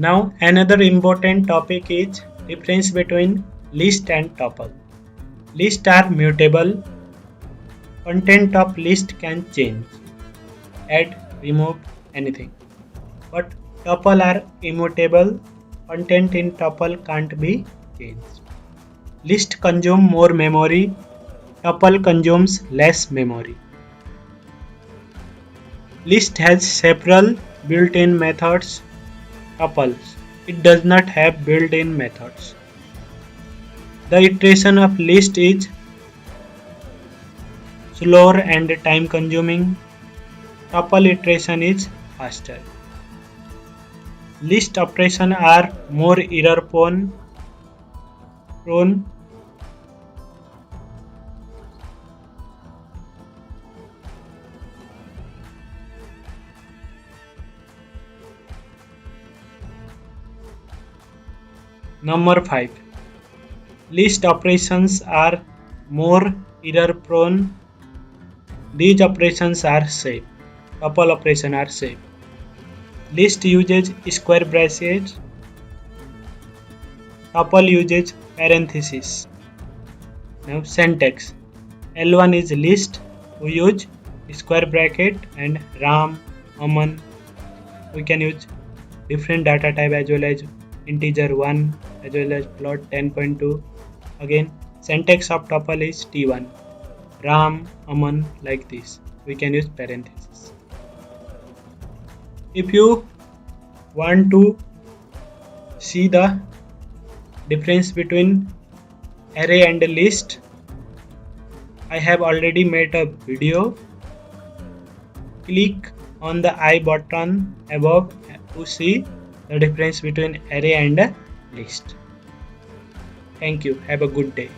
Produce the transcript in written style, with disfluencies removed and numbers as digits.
Now another important topic is difference between list and tuple. Lists are mutable. Content of list can change, add, remove, anything. But tuple are immutable. Content in tuple can't be changed. List consume more memory. Tuple consumes less memory. List has several built-in methods. Tuples, it does not have built-in methods. The iteration of list is slower and time-consuming. Tuple iteration is faster. List operations are more error-prone. Number 5. List operations are more error-prone. These operations are safe. Tuple operations are safe. List uses square brackets. Tuple uses parentheses. Now syntax. L1 is list. We use square bracket and ram, aman. We can use different data type as well as integer 1 as well as float 10.2. Again, syntax of tuple is t1. Ram, aman, like this. We can use parentheses. If you want to see the difference between array and list, I have already made a video. Click on the I button above to see the difference between array and list. Thank you. Have a good day.